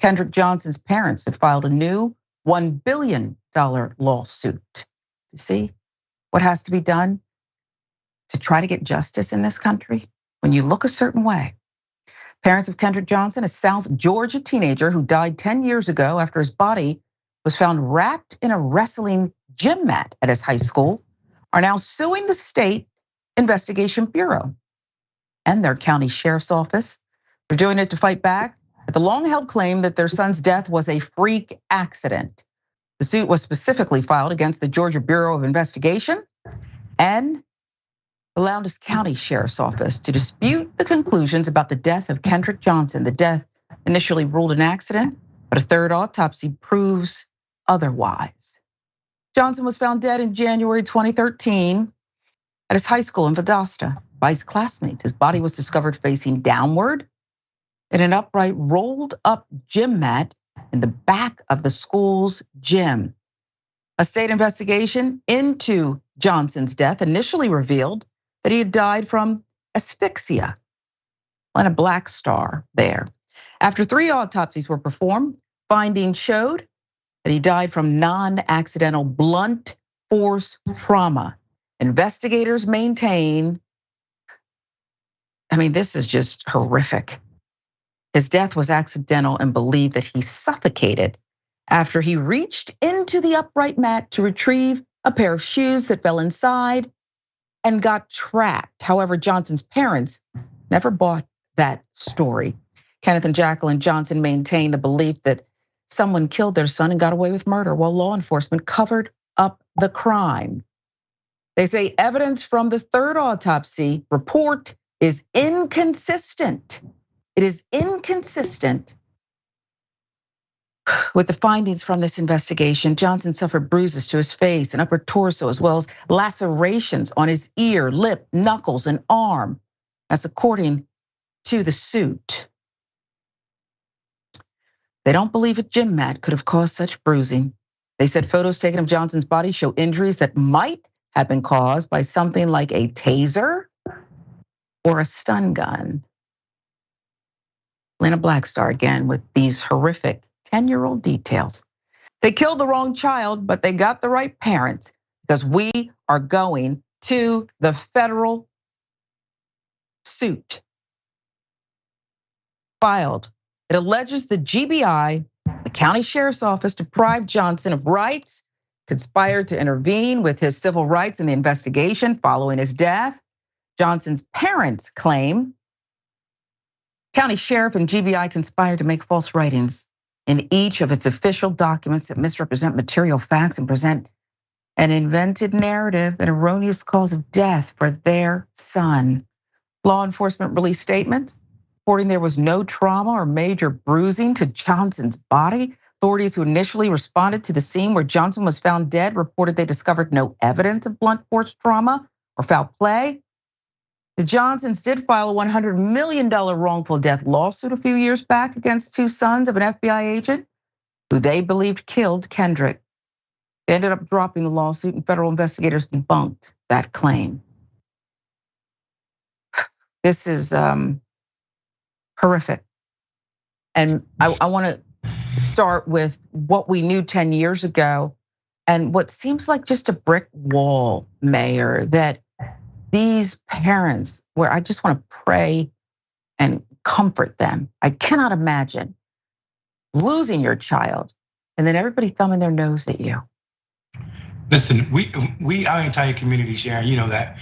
Kendrick Johnson's parents had filed a new $1 billion lawsuit. You see what has to be done to try to get justice in this country? When you look a certain way. Parents of Kendrick Johnson, a South Georgia teenager who died 10 years ago after his body was found wrapped in a wrestling gym mat at his high school, are now suing the State Investigation Bureau and their county sheriff's office. They're doing it to fight back at the long-held claim that their son's death was a freak accident. The suit was specifically filed against the Georgia Bureau of Investigation and the Lowndes County Sheriff's Office to dispute the conclusions about the death of Kendrick Johnson. The death initially ruled an accident, but a third autopsy proves otherwise. Johnson was found dead in January 2013 at his high school in Valdosta by his classmates. His body was discovered facing downward in an upright, rolled up gym mat in the back of the school's gym. A state investigation into Johnson's death initially revealed that he had died from asphyxia and a black star there. After 3 autopsies were performed, findings showed that he died from non-accidental blunt force trauma. Investigators maintain, this is just horrific. His death was accidental and believed that he suffocated after he reached into the upright mat to retrieve a pair of shoes that fell inside and got trapped. However, Johnson's parents never bought that story. Kenneth and Jacqueline Johnson maintained the belief that someone killed their son and got away with murder while law enforcement covered up the crime. They say evidence from the third autopsy report is inconsistent. It is inconsistent with the findings from this investigation. Johnson suffered bruises to his face and upper torso, as well as lacerations on his ear, lip, knuckles, and arm. That's according to the suit. They don't believe a gym mat could have caused such bruising. They said photos taken of Johnson's body show injuries that might have been caused by something like a taser or a stun gun. Lena Blackstar again with these horrific 10-year-old details. They killed the wrong child, but they got the right parents, because we are going to the federal suit filed. It alleges the GBI, the county sheriff's office, deprived Johnson of rights, conspired to intervene with his civil rights in the investigation following his death. Johnson's parents claim county sheriff and GBI conspired to make false writings in each of its official documents that misrepresent material facts and present an invented narrative, an erroneous cause of death for their son. Law enforcement released statements reporting there was no trauma or major bruising to Johnson's body. Authorities who initially responded to the scene where Johnson was found dead reported they discovered no evidence of blunt force trauma or foul play. The Johnsons did file a $100 million wrongful death lawsuit a few years back against 2 sons of an FBI agent who they believed killed Kendrick. They ended up dropping the lawsuit and federal investigators debunked that claim. This is horrific. And I wanna start with what we knew 10 years ago and what seems like just a brick wall, Mayor, that these parents, where I just want to pray and comfort them. I cannot imagine losing your child and then everybody thumbing their nose at you. Listen, we our entire community, Sharon, you know that,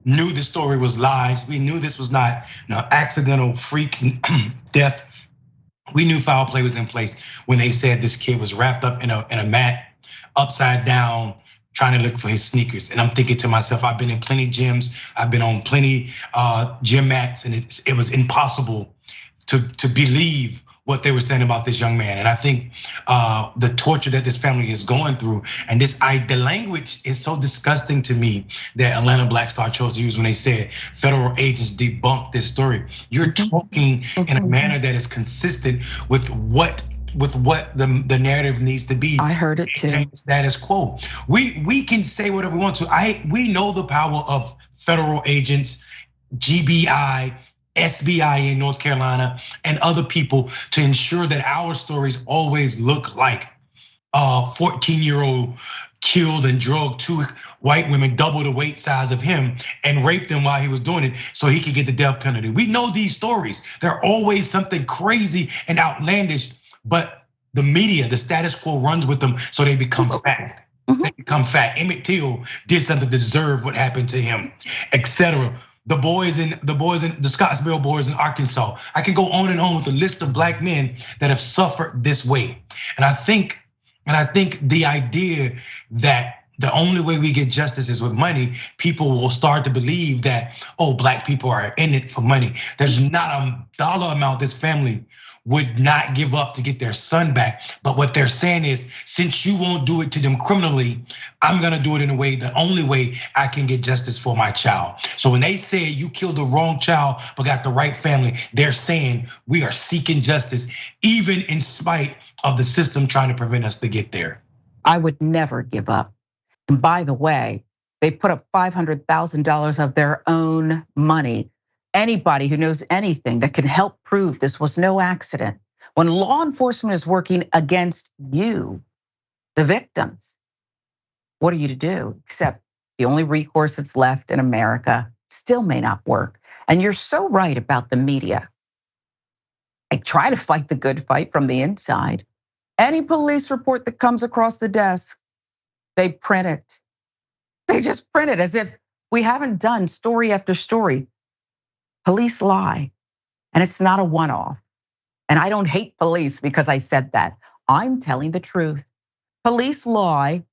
knew the story was lies. We knew this was not accidental freak death. We knew foul play was in place when they said this kid was wrapped up in a mat, upside down, trying to look for his sneakers. And I'm thinking to myself, I've been in plenty gyms, I've been on plenty gym mats, and it was impossible to believe what they were saying about this young man. And I think the torture that this family is going through, and the language is so disgusting to me that Atlanta Blackstar chose to use when they said federal agents debunked this story. You're talking in a manner that is consistent with what the narrative needs to be. I heard it too. Status quo. We can say whatever we want to. We know the power of federal agents, GBI, SBI in North Carolina, and other people to ensure that our stories always look like a 14-year-old killed and drugged 2 white women double the weight size of him and raped them while he was doing it so he could get the death penalty. We know these stories. They're always something crazy and outlandish, but the media, the status quo runs with them so they become fact. They become fact. Emmett Till did something to deserve what happened to him, etc. The Scottsdale boys in Arkansas. I can go on and on with a list of black men that have suffered this way. And I think the idea that the only way we get justice is with money, people will start to believe that, oh, black people are in it for money. There's not a dollar amount this family would not give up to get their son back. But what they're saying is, since you won't do it to them criminally, I'm gonna do it in a way, the only way I can get justice for my child. So when they say you killed the wrong child, but got the right family, they're saying we are seeking justice, even in spite of the system trying to prevent us to get there. I would never give up. And by the way, they put up $500,000 of their own money. Anybody who knows anything that can help prove this was no accident. When law enforcement is working against you, the victims, what are you to do? Except the only recourse that's left in America still may not work. And you're so right about the media. I try to fight the good fight from the inside. Any police report that comes across the desk, they print it. They just print it as if we haven't done story after story. Police lie, and it's not a one-off. And I don't hate police because I said that. I'm telling the truth. Police lie.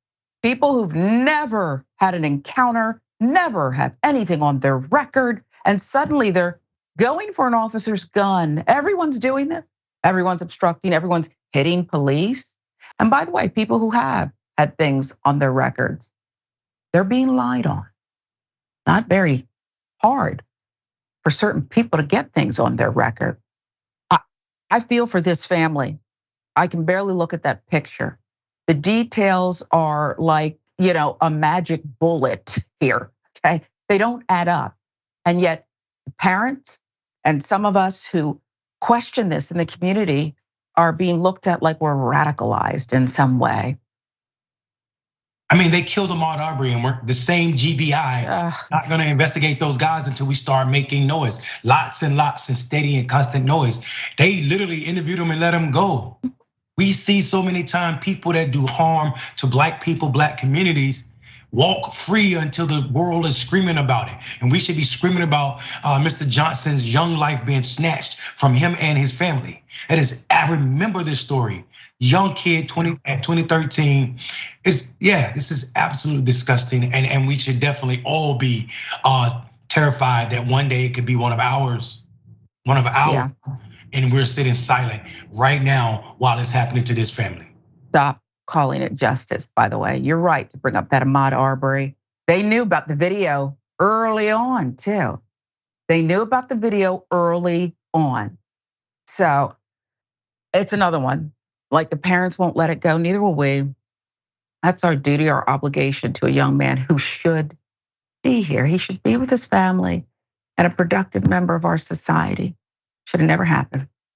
People who've never had an encounter, never have anything on their record, and suddenly they're going for an officer's gun. Everyone's doing this. Everyone's obstructing, everyone's hitting police. And by the way, people who have had things on their records, they're being lied on. Not very hard for certain people to get things on their record. I feel for this family. I can barely look at that picture. The details are like, a magic bullet here, okay? They don't add up. And yet parents and some of us who question this in the community are being looked at like we're radicalized in some way. I mean, they killed Ahmaud Arbery, and we're the same GBI not gonna investigate those guys until we start making noise. Lots and lots and steady and constant noise. They literally interviewed him and let him go. We see so many times people that do harm to black people, black communities, walk free until the world is screaming about it. And we should be screaming about Mr. Johnson's young life being snatched from him and his family. I remember this story. Young kid, 2013. This is absolutely disgusting. And we should definitely all be terrified that one day it could be one of ours. Yeah. And we're sitting silent right now while it's happening to this family. Stop calling it justice, by the way. You're right to bring up that Ahmaud Arbery. They knew about the video early on too. They knew about the video early on. So it's another one. Like the parents won't let it go, neither will we. That's our duty, our obligation to a young man who should be here. He should be with his family and a productive member of our society. Should have never happened.